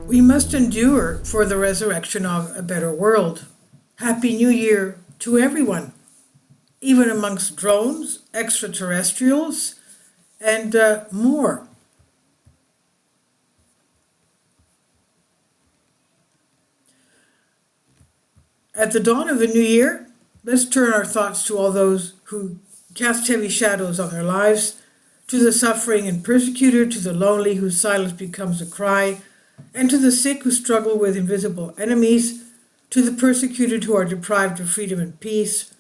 We must endure for the resurrection of a better world. Happy New Year to everyone, even amongst drones, extraterrestrials, and more. At the dawn of a new year, let's turn our thoughts to all those who cast heavy shadows on their lives, to the suffering and persecuted, to the lonely whose silence becomes a cry, and to the sick who struggle with invisible enemies, to the persecuted who are deprived of freedom and peace,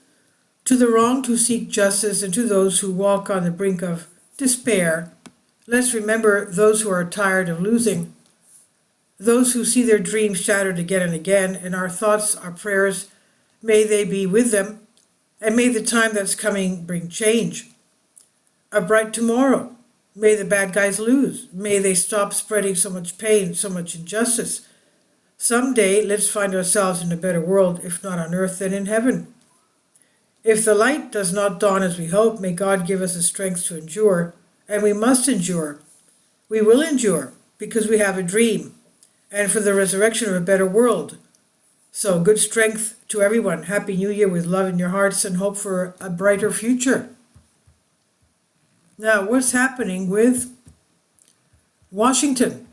to the wronged who seek justice, and to those who walk on the brink of despair. Let's remember those who are tired of losing, those who see their dreams shattered again and again, and our thoughts, our prayers, may they be with them, and may the time that's coming bring change. A bright tomorrow. May the bad guys lose. May they stop spreading so much pain, so much injustice. Someday, let's find ourselves in a better world, if not on earth, then in heaven. If the light does not dawn as we hope, may God give us the strength to endure, and we must endure. We will endure, because we have a dream, and for the resurrection of a better world. So good strength to everyone. Happy New Year with love in your hearts and hope for a brighter future. Now, what's happening with Washington?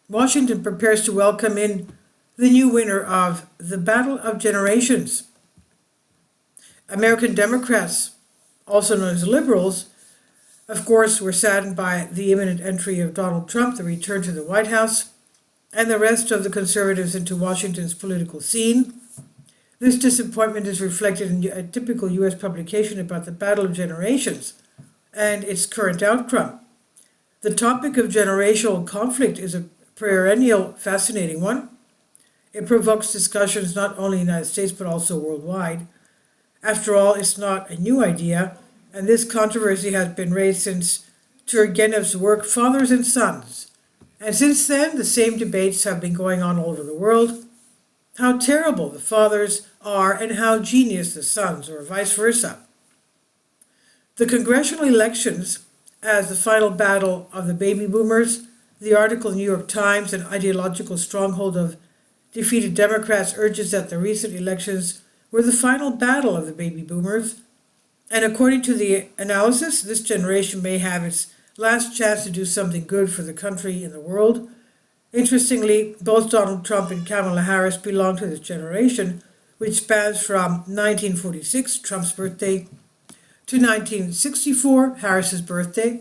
Washington prepares to welcome in the new winner of the Battle of Generations. American Democrats, also known as liberals, of course, were saddened by the imminent entry of Donald Trump, the return to the White House, and the rest of the conservatives into Washington's political scene. This disappointment is reflected in a typical U.S. publication about the Battle of Generations and its current outcome. The topic of generational conflict is a perennial, fascinating one. It provokes discussions not only in the United States but also worldwide. After all, it's not a new idea, and this controversy has been raised since Turgenev's work Fathers and Sons. And since then, the same debates have been going on all over the world. How terrible the fathers are and how genius the sons, or vice versa. The congressional elections as the final battle of the baby boomers, the article in the New York Times, an ideological stronghold of defeated Democrats, urges that the recent elections were the final battle of the baby boomers. And according to the analysis, this generation may have its last chance to do something good for the country and the world. Interestingly, both Donald Trump and Kamala Harris belong to this generation, which spans from 1946, Trump's birthday, to 1964, Harris's birthday.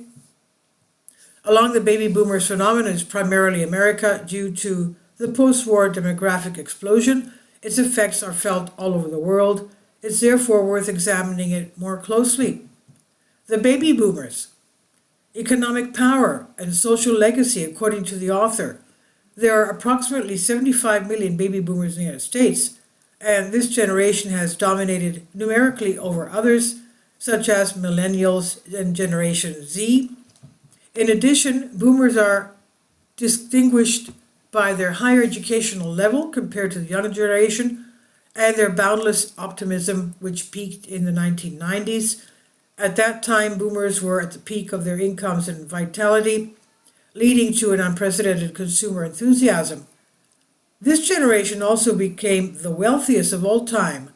Along the baby boomers phenomenon is primarily America due to the post-war demographic explosion. Its effects are felt all over the world. It's therefore worth examining it more closely. The baby boomers. Economic power and social legacy, according to the author. There are approximately 75 million baby boomers in the United States, and this generation has dominated numerically over others, such as millennials and Generation Z. In addition, boomers are distinguished by their higher educational level compared to the younger generation and their boundless optimism, which peaked in the 1990s. At that time, boomers were at the peak of their incomes and vitality, leading to an unprecedented consumer enthusiasm. This generation also became the wealthiest of all time.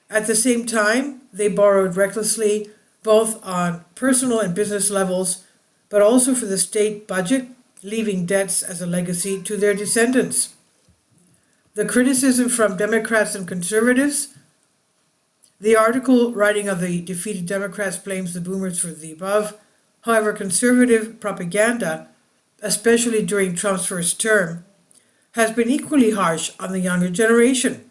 At the same time, they borrowed recklessly, both on personal and business levels, but also for the state budget, leaving debts as a legacy to their descendants. The criticism from Democrats and conservatives. The article writing of the defeated Democrats blames the boomers for the above. However, conservative propaganda, especially during Trump's first term, has been equally harsh on the younger generation.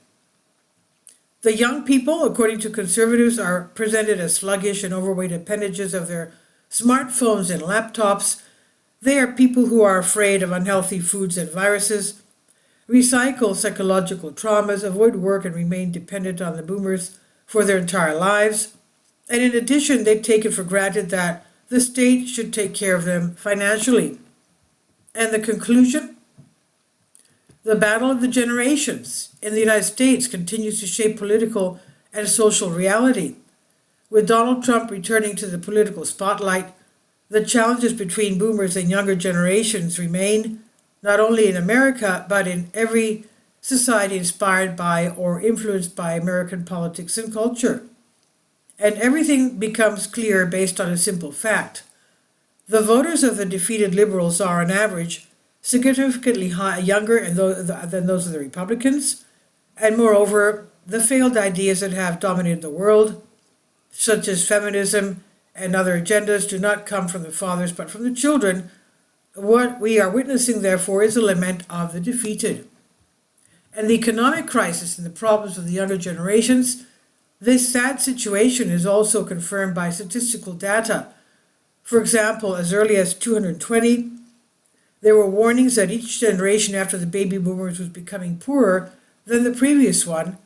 The young people, according to conservatives, are presented as sluggish and overweight appendages of their smartphones and laptops. They are people who are afraid of unhealthy foods and viruses, recycle psychological traumas, avoid work, and remain dependent on the boomers for their entire lives. And in addition, they take it for granted that the state should take care of them financially. And the conclusion? The battle of the generations in the United States continues to shape political and social reality. With Donald Trump returning to the political spotlight, the challenges between boomers and younger generations remain. not only in America, but in every society inspired by or influenced by American politics and culture. And everything becomes clear based on a simple fact. The voters of the defeated Liberals are, on average, significantly younger than those of the Republicans, and moreover, the failed ideas that have dominated the world, such as feminism and other agendas, do not come from the fathers but from the children. What we are witnessing, therefore, is a lament of the defeated. And the economic crisis and the problems of the younger generations, this sad situation is also confirmed by statistical data. For example, as early as 220, there were warnings that each generation after the baby boomers was becoming poorer than the previous one,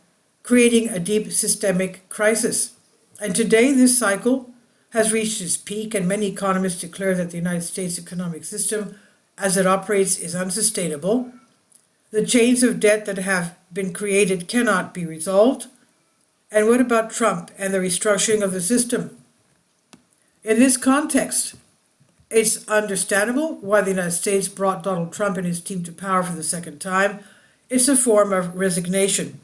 creating a deep systemic crisis. And today, this cycle has reached its peak, and many economists declare that the United States economic system, as it operates, is unsustainable. The chains of debt that have been created cannot be resolved. And what about Trump and the restructuring of the system? In this context, it's understandable why the United States brought Donald Trump and his team to power for the second time. It's a form of resignation,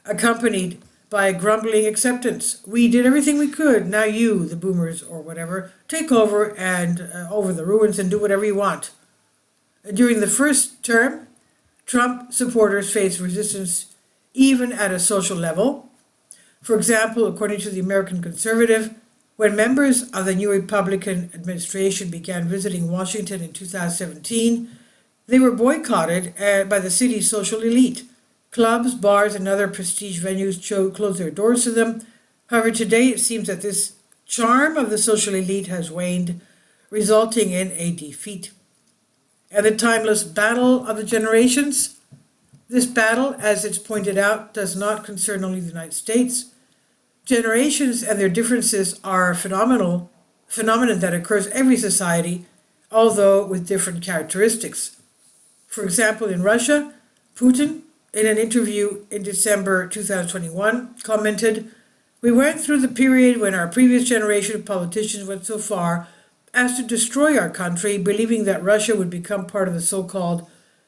accompanied by a grumbling acceptance. We did everything we could. Now you, the boomers or whatever, take over and over the ruins and do whatever you want. During the first term, Trump supporters faced resistance even at a social level. For example, according to the American Conservative, when members of the new Republican administration began visiting Washington in 2017, they were boycotted by the city's social elite. Clubs, bars, and other prestige venues closed their doors to them. However, today it seems that this charm of the social elite has waned, resulting in a defeat. And the timeless battle of the generations? This battle, as it's pointed out, does not concern only the United States. Generations and their differences are a phenomenon that occurs every society, although with different characteristics. For example, in Russia, Putin, in an interview in December 2021, commented, "We went through the period when our previous generation of politicians went so far as to destroy our country, believing that Russia would become part of the so-called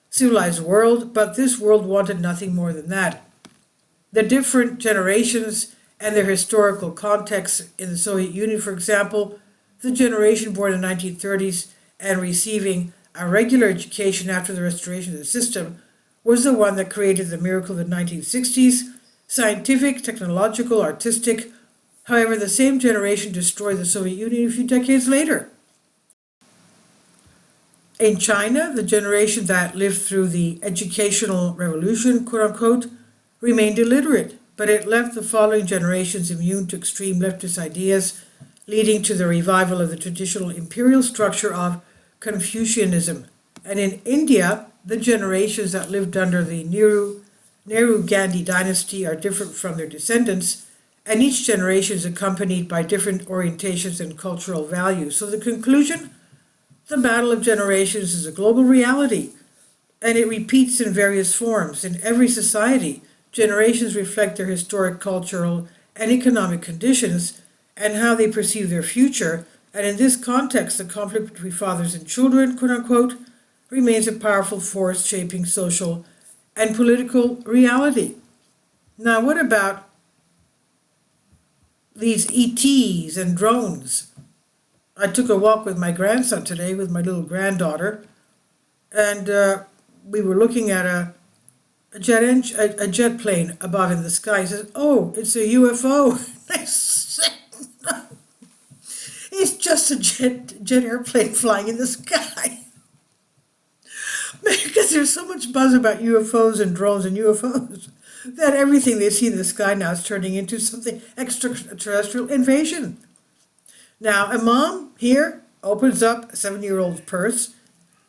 civilized world, but this world wanted nothing more than that." The different generations and their historical contexts in the Soviet Union, for example, the generation born in the 1930s and receiving a regular education after the restoration of the system was the one that created the miracle of the 1960s, scientific, technological, artistic. However, the same generation destroyed the Soviet Union a few decades later. In China, the generation that lived through the educational revolution, quote-unquote, remained illiterate, but it left the following generations immune to extreme leftist ideas, leading to the revival of the traditional imperial structure of Confucianism. And in India, the generations that lived under the Nehru-Gandhi dynasty are different from their descendants, and each generation is accompanied by different orientations and cultural values. So the conclusion? The battle of generations is a global reality, and it repeats in various forms. In every society, generations reflect their historic, cultural, and economic conditions and how they perceive their future. And in this context, the conflict between fathers and children, quote-unquote, remains a powerful force shaping social and political reality. Now, what about these ETs and drones? I took a walk with my grandson today, with my little granddaughter, and we were looking at a jet plane above in the sky. He says, "Oh, it's a UFO." I said, "No, it's just a jet airplane flying in the sky." Because there's so much buzz about UFOs and drones and UFOs that everything they see in the sky now is turning into something extraterrestrial invasion. Now, a mom here opens up a 7-year-old's purse.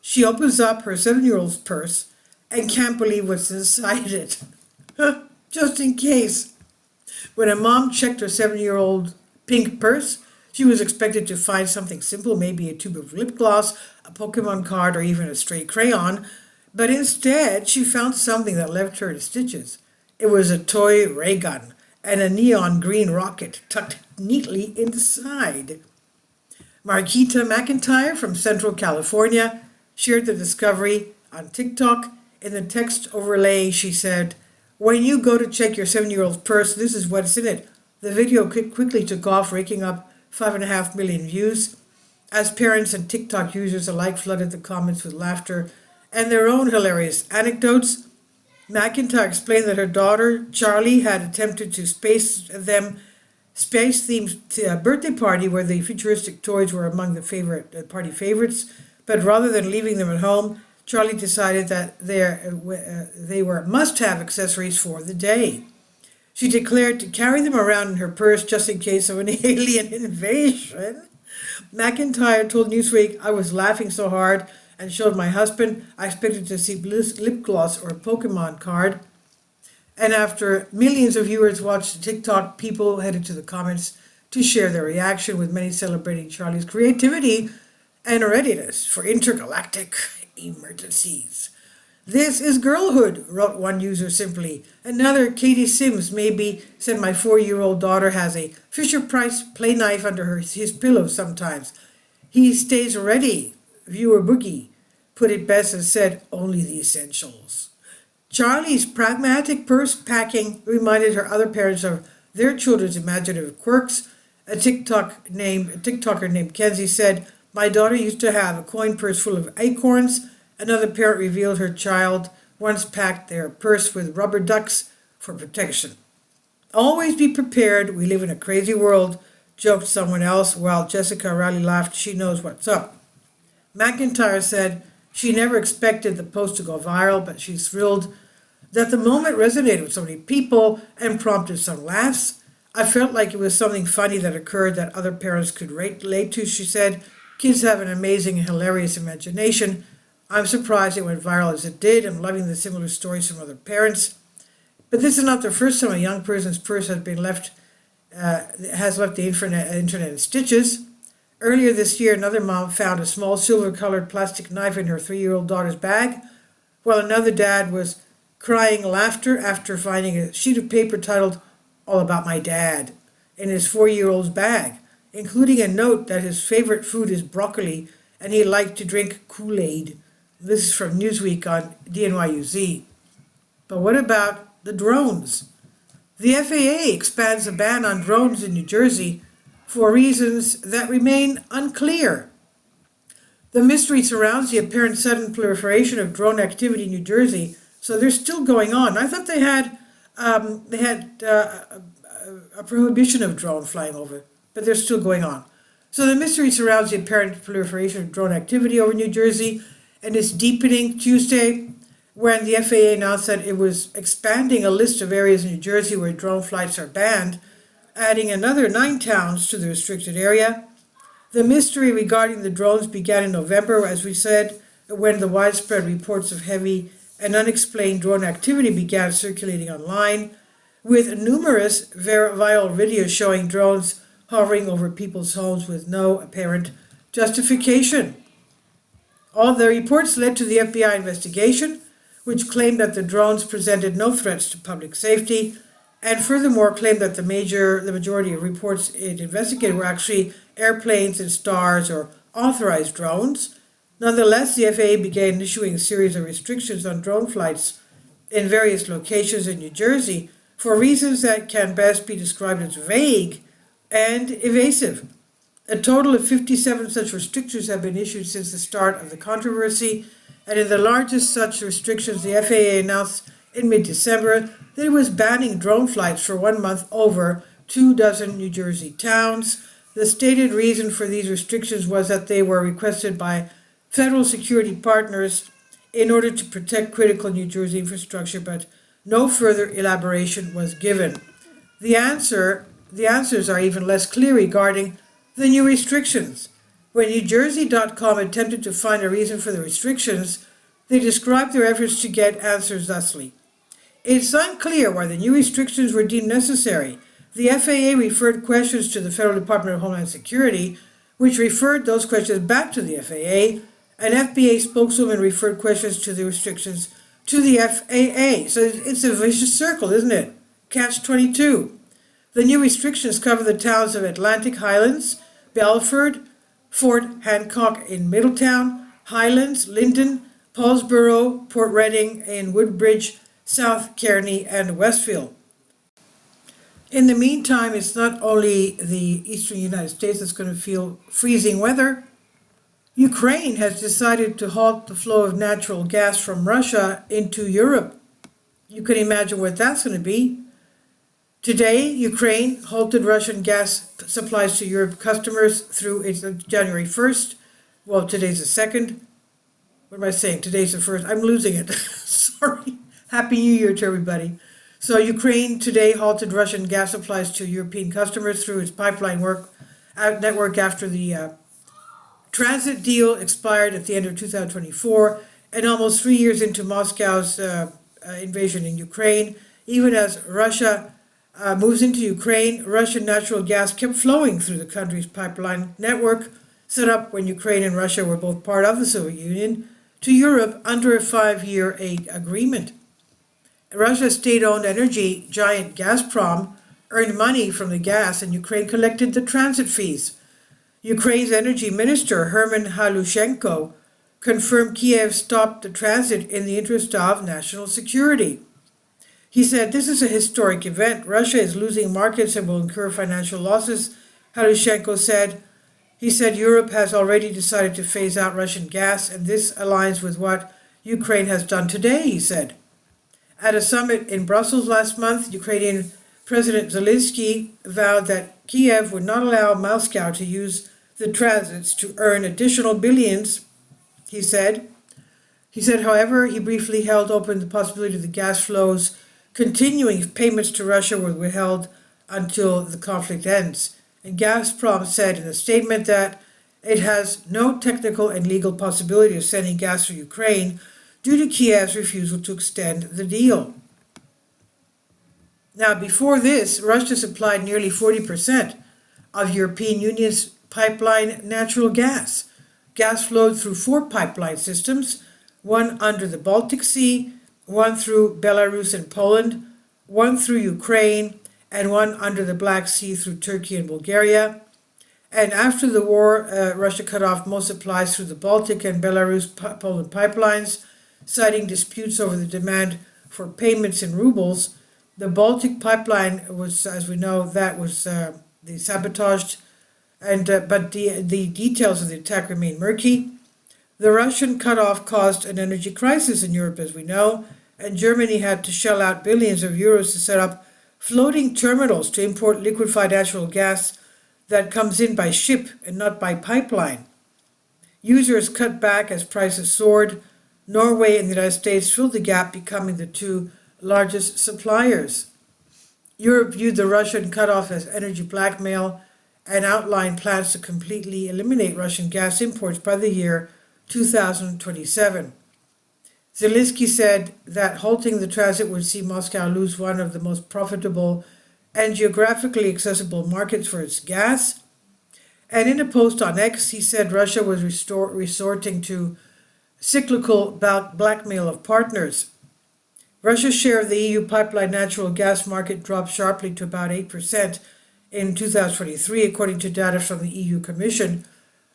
She opens up her 7-year-old's purse and can't believe what's inside it. Just in case. When a mom checked her 7-year-old pink purse, she was expected to find something simple, maybe a tube of lip gloss, a Pokemon card, or even a stray crayon. But instead, she found something that left her in stitches. It was a toy ray gun and a neon green rocket tucked neatly inside. Marquita McIntyre from Central California shared the discovery on TikTok. In the text overlay, she said, "When you go to check your 7-year-old's purse, this is what's in it." The video quickly took off, raking up 5.5 million views, as parents and TikTok users alike flooded the comments with laughter and their own hilarious anecdotes. McIntyre explained that her daughter, Charlie, had attempted to space-themed birthday party where the futuristic toys were among the party favorites, but rather than leaving them at home, Charlie decided that they were must-have accessories for the day. She declared to carry them around in her purse just in case of an alien invasion. McIntyre told Newsweek, "I was laughing so hard and showed my husband. I expected to see lip gloss or a Pokemon card." And after millions of viewers watched the TikTok, people headed to the comments to share their reaction, with many celebrating Charlie's creativity and readiness for intergalactic emergencies. "This is girlhood," wrote one user simply. Another, Katie Sims, maybe, said, "My 4-year-old daughter has a Fisher-Price play knife under his pillow sometimes. He stays ready." Viewer Boogie put it best and said, "Only the essentials." Charlie's pragmatic purse packing reminded her other parents of their children's imaginative quirks. A TikToker named Kenzie said, "My daughter used to have a coin purse full of acorns." Another parent revealed her child once packed their purse with rubber ducks for protection. "Always be prepared. We live in a crazy world," joked someone else, while Jessica Riley laughed, "She knows what's up." McIntyre said she never expected the post to go viral, but she's thrilled that the moment resonated with so many people and prompted some laughs. "I felt like it was something funny that occurred that other parents could relate to," she said. "Kids have an amazing and hilarious imagination. I'm surprised it went viral as it did. I'm loving the similar stories from other parents." But this is not the first time a young person's purse has left the internet in stitches. Earlier this year, another mom found a small silver-colored plastic knife in her 3-year-old daughter's bag, while another dad was crying laughter after finding a sheet of paper titled "All About My Dad" in his 4-year-old's bag, including a note that his favorite food is broccoli and he liked to drink Kool-Aid. This is from Newsweek on DNYUZ. But what about the drones? The FAA expands a ban on drones in New Jersey for reasons that remain unclear. The mystery surrounds the apparent sudden proliferation of drone activity in New Jersey, so they're still going on. I thought they had a prohibition of drone flying over, but they're still going on. So the mystery surrounds the apparent proliferation of drone activity over New Jersey, and it's deepening Tuesday when the FAA announced that it was expanding a list of areas in New Jersey where drone flights are banned, adding another 9 towns to the restricted area. The mystery regarding the drones began in November, as we said, when the widespread reports of heavy and unexplained drone activity began circulating online, with numerous viral videos showing drones hovering over people's homes with no apparent justification. All the reports led to the FBI investigation, which claimed that the drones presented no threats to public safety, and furthermore claimed that the majority of reports it investigated were actually airplanes and stars or authorized drones. Nonetheless, the FAA began issuing a series of restrictions on drone flights in various locations in New Jersey for reasons that can best be described as vague and evasive. A total of 57 such restrictions have been issued since the start of the controversy, and in the largest such restrictions, the FAA announced in mid-December that it was banning drone flights for 1 month over 24 New Jersey towns. The stated reason for these restrictions was that they were requested by federal security partners in order to protect critical New Jersey infrastructure, but no further elaboration was given. The answers are even less clear regarding the new restrictions. When NewJersey.com attempted to find a reason for the restrictions, they described their efforts to get answers thusly. "It's unclear why the new restrictions were deemed necessary. The FAA referred questions to the Federal Department of Homeland Security, which referred those questions back to the FAA. An FBA spokeswoman referred questions to the restrictions to the FAA. So it's a vicious circle, isn't it? Catch-22. The new restrictions cover the towns of Atlantic Highlands, Belford, Fort Hancock in Middletown, Highlands, Lyndon, Paulsboro, Port Reading, and Woodbridge, South Kearney, and Westfield. In the meantime, it's not only the eastern United States that's going to feel freezing weather. Ukraine has decided to halt the flow of natural gas from Russia into Europe. You can imagine what that's going to be. Today, Ukraine halted Russian gas supplies to Europe customers through January 1st. Well, today's the 2nd. What am I saying? Today's the 1st. I'm losing it. Sorry. Happy New Year to everybody. So Ukraine today halted Russian gas supplies to European customers through its pipeline network after the transit deal expired at the end of 2024, and almost 3 years into Moscow's invasion in Ukraine. Even as Russia moves into Ukraine, Russian natural gas kept flowing through the country's pipeline network, set up when Ukraine and Russia were both part of the Soviet Union, to Europe under a 5-year aid agreement. Russia's state-owned energy giant Gazprom earned money from the gas, and Ukraine collected the transit fees. Ukraine's energy minister, Herman Halushenko, confirmed Kiev stopped the transit in the interest of national security. He said, "This is a historic event. Russia is losing markets and will incur financial losses," Halushenko said. He said Europe has already decided to phase out Russian gas, and this aligns with what Ukraine has done today, he said. At a summit in Brussels last month, Ukrainian President Zelensky vowed that Kiev would not allow Moscow to use the transits to earn additional billions, he said. He said, however, he briefly held open the possibility of the gas flows continuing if payments to Russia were withheld until the conflict ends. And Gazprom said in a statement that it has no technical and legal possibility of sending gas to Ukraine due to Kiev's refusal to extend the deal. Now, before this, Russia supplied nearly 40% of European Union's pipeline natural gas. Gas flowed through 4 pipeline systems, one under the Baltic Sea, one through Belarus and Poland, one through Ukraine, and one under the Black Sea through Turkey and Bulgaria. And after the war, Russia cut off most supplies through the Baltic and Belarus-Poland pipelines, citing disputes over the demand for payments in rubles. The Baltic pipeline was, as we know, that was sabotaged, but the details of the attack remain murky. The Russian cutoff caused an energy crisis in Europe, as we know, and Germany had to shell out billions of euros to set up floating terminals to import liquefied natural gas that comes in by ship and not by pipeline. Users cut back as prices soared. Norway and the United States filled the gap, becoming the 2 largest suppliers. Europe viewed the Russian cutoff as energy blackmail and outlined plans to completely eliminate Russian gas imports by the year 2027. Zelensky said that halting the transit would see Moscow lose one of the most profitable and geographically accessible markets for its gas. And in a post on X, he said Russia was resorting to cyclical blackmail of partners. Russia's share of the EU pipeline natural gas market dropped sharply to about 8% in 2023, according to data from the EU Commission.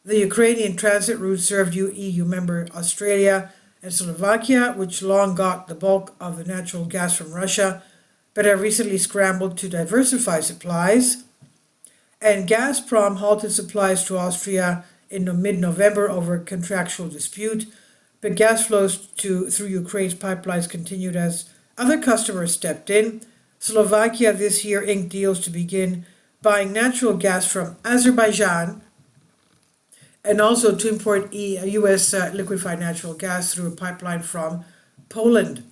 The Ukrainian transit route served EU member Australia and Slovakia, which long got the bulk of the natural gas from Russia, but have recently scrambled to diversify supplies. And Gazprom halted supplies to Austria in mid-November over a contractual dispute, but gas flows through Ukraine's pipelines continued as other customers stepped in. Slovakia this year inked deals to begin buying natural gas from Azerbaijan and also to import U.S. liquefied natural gas through a pipeline from Poland.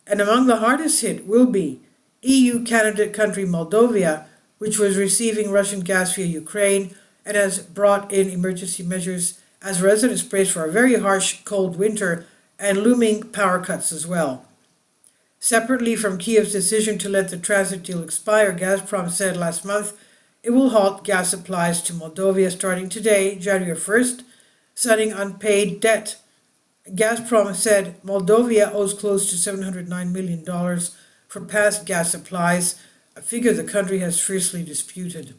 And among the hardest hit will be EU candidate country Moldova, which was receiving Russian gas via Ukraine and has brought in emergency measures as residents brace for a very harsh cold winter and looming power cuts as well. Separately from Kiev's decision to let the transit deal expire, Gazprom said last month it will halt gas supplies to Moldova starting today, January 1st, citing unpaid debt. Gazprom said Moldova owes close to $709 million for past gas supplies, a figure the country has fiercely disputed.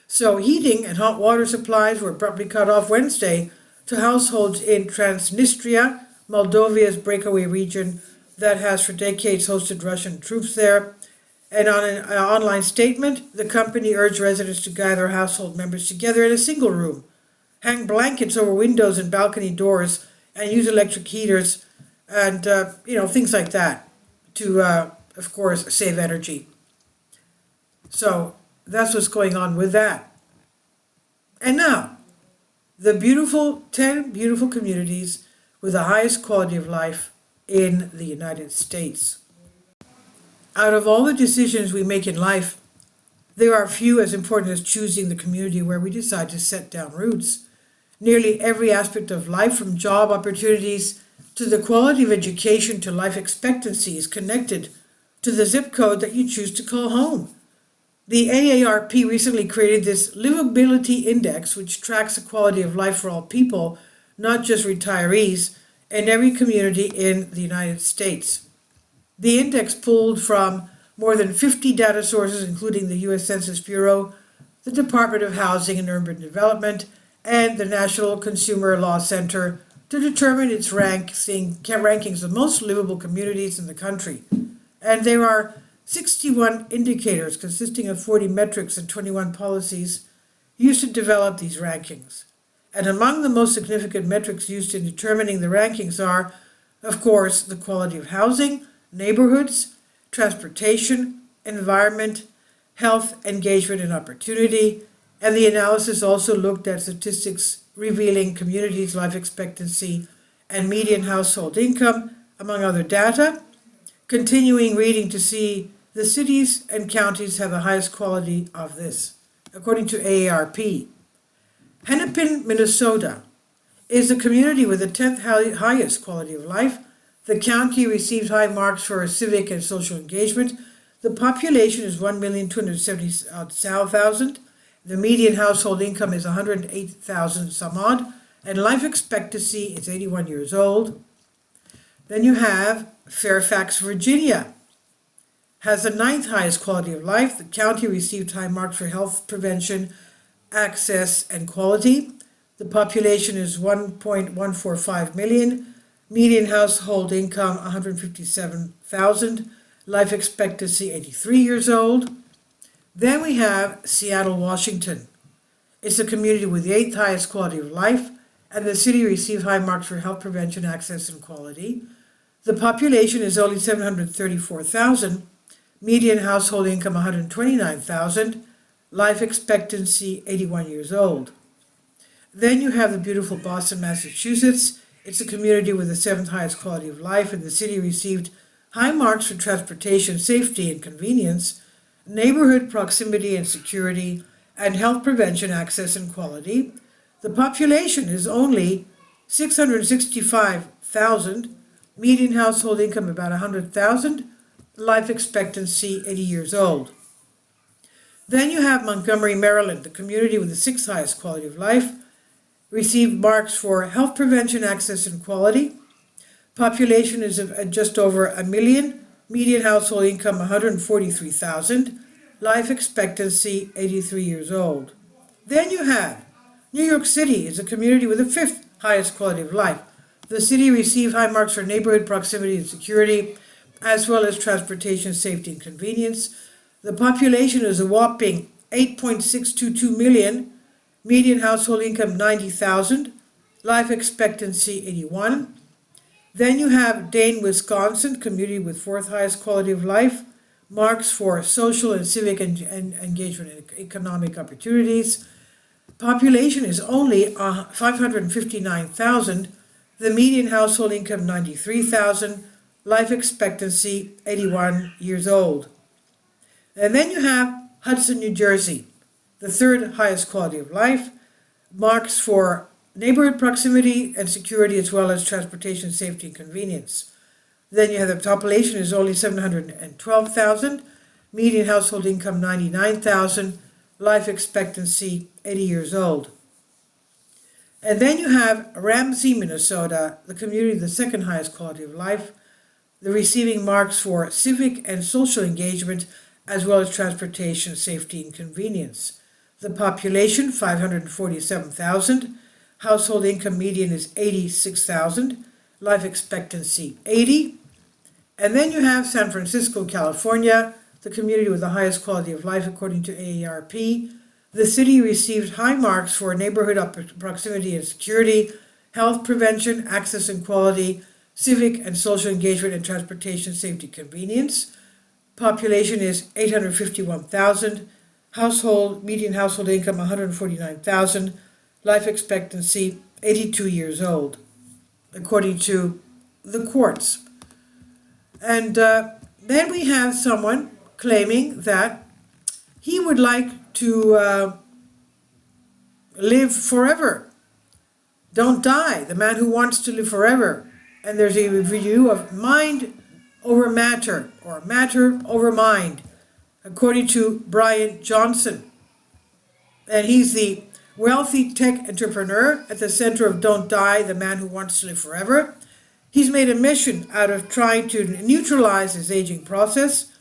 So heating and hot water supplies were abruptly cut off Wednesday to households in Transnistria, Moldova's breakaway region that has for decades hosted Russian troops there. And on an online statement, the company urged residents to gather household members together in a single room, hang blankets over windows and balcony doors, and use electric heaters and, things like that to, of course, save energy. So that's what's going on with that. And now, the 10 beautiful communities with the highest quality of life in the United States. Out of all the decisions we make in life, there are few as important as choosing the community where we decide to set down roots. Nearly every aspect of life, from job opportunities to the quality of education to life expectancy, is connected to the zip code that you choose to call home. The AARP recently created this livability index, which tracks the quality of life for all people, not just retirees, in every community in the United States. The index pulled from more than 50 data sources, including the U.S. Census Bureau, the Department of Housing and Urban Development, and the National Consumer Law Center, to determine its rankings of most livable communities in the country. And there are 61 indicators consisting of 40 metrics and 21 policies used to develop these rankings. And among the most significant metrics used in determining the rankings are, of course, the quality of housing, neighborhoods, transportation, environment, health, engagement, and opportunity. And the analysis also looked at statistics revealing communities' life expectancy and median household income, among other data. Continuing reading to see the cities and counties have the highest quality of this, according to AARP. Hennepin, Minnesota is the community with the 10th highest quality of life. The county received high marks for civic and social engagement. The population is 1,270,000. The median household income is 108,000 some odd, and life expectancy is 81 years old. Then you have Fairfax, Virginia, has the 9th highest quality of life. The county received high marks for health prevention, access, and quality. The population is 1.145 million. Median household income 157,000. Life expectancy 83 years old. Then we have Seattle, Washington. It's a community with the 8th highest quality of life, and the city received high marks for health prevention, access, and quality. The population is only 734,000. Median household income 129,000. Life expectancy 81 years old. Then you have the beautiful Boston, Massachusetts. It's a community with the 7th highest quality of life, and the city received high marks for transportation, safety, and convenience, neighborhood proximity and security, and health prevention, access, and quality. The population is only 665,000. Median household income about 100,000. Life expectancy 80 years old. Then you have Montgomery, Maryland, the community with the 6th highest quality of life, received marks for health prevention, access, and quality. Population is just over 1 million. Median household income 143,000. Life expectancy 83 years old. Then you have New York City is a community with the 5th highest quality of life. The city received high marks for neighborhood proximity and security, as well as transportation, safety, and convenience. The population is a whopping 8.622 million. Median household income 90,000. Life expectancy 81. Then you have Dane, Wisconsin, community with 4th highest quality of life, marks for social and civic engagement and economic opportunities. Population is only 559,000. The median household income 93,000. Life expectancy 81 years old. And then you have Hudson, New Jersey, the 3rd highest quality of life, marks for neighborhood proximity and security, as well as transportation, safety, and convenience. Then you have the population is only 712,000, median household income 99,000, life expectancy 80 years old. And then you have Ramsey, Minnesota, the community with the 2nd highest quality of life, the receiving marks for civic and social engagement, as well as transportation, safety, and convenience. The population 547,000. household income median is 86,000, life expectancy 80. And then you have San Francisco, California, the community with the highest quality of life according to AARP. The city received high marks for neighborhood proximity and security, health prevention, access and quality, civic and social engagement, and transportation safety convenience. Population is 851,000, median household income 149,000, life expectancy 82 years old, according to the courts. And then we have someone claiming that he would like to live forever. Don't die, the man who wants to live forever. And there's a review of mind over matter, or matter over mind, according to Brian Johnson. And he's the wealthy tech entrepreneur at the center of Don't Die, the man who wants to live forever. He's made a mission out of trying to neutralize his aging process.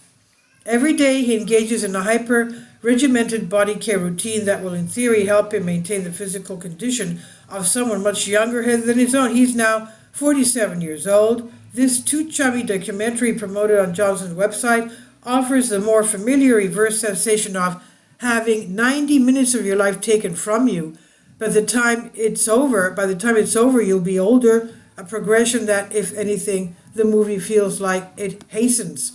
Every day he engages in a hyper-regimented body care routine that will in theory help him maintain the physical condition of someone much younger than his own. He's now 47 years old. This Too Chummy documentary promoted on Johnson's website offers the more familiar reverse sensation of having 90 minutes of your life taken from you. By the time it's over, you'll be older, a progression that, if anything, the movie feels like it hastens.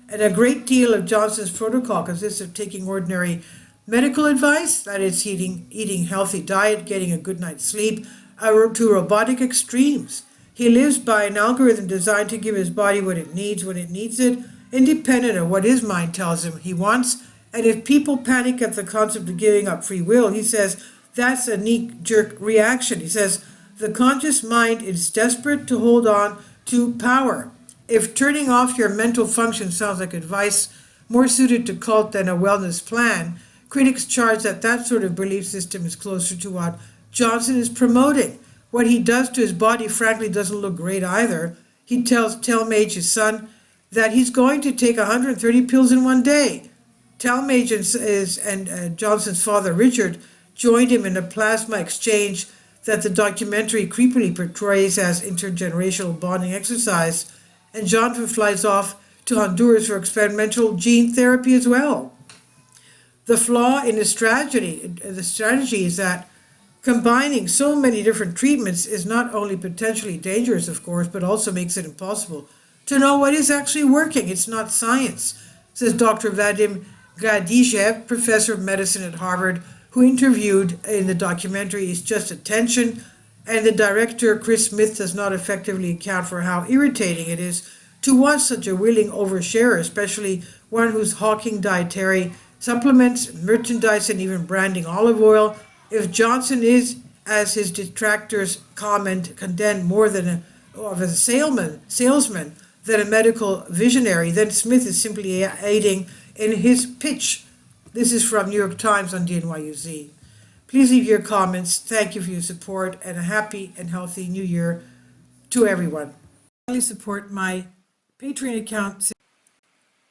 And a great deal of Johnson's protocol consists of taking ordinary medical advice, that is eating healthy diet, getting a good night's sleep, to robotic extremes. He lives by an algorithm designed to give his body what it needs when it needs it, independent of what his mind tells him he wants. And if people panic at the concept of giving up free will, he says that's a knee-jerk reaction. He says the conscious mind is desperate to hold on to power. If turning off your mental function sounds like advice more suited to cult than a wellness plan, critics charge that sort of belief system is closer to what Johnson is promoting. What he does to his body, frankly, doesn't look great either. He tells Talmage, his son, that he's going to take 130 pills in one day. Talmage and Johnson's father, Richard, joined him in a plasma exchange that the documentary creepily portrays as intergenerational bonding exercise. And Jonathan flies off to Honduras for experimental gene therapy as well. The flaw in the strategy is that combining so many different treatments is not only potentially dangerous, of course, but also makes it impossible to know what is actually working. It's not science, says Dr. Vadim Gadishev, professor of medicine at Harvard, who interviewed in the documentary. It's just attention, and the director, Chris Smith, does not effectively account for how irritating it is to watch such a willing oversharer, especially one who's hawking dietary supplements, merchandise, and even branding olive oil. If Johnson is, as his detractors condemn more of a salesman than a medical visionary, then Smith is simply aiding in his pitch. This is from New York Times on DNYUZ. Please leave your comments. Thank you for your support, and a happy and healthy new year to everyone. Please support my Patreon account.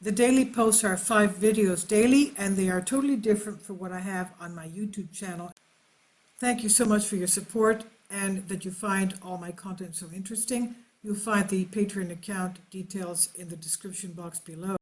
The daily posts are 5 videos daily, and they are totally different from what I have on my YouTube channel. Thank you so much for your support, and that you find all my content so interesting. You'll find the Patreon account details in the description box below.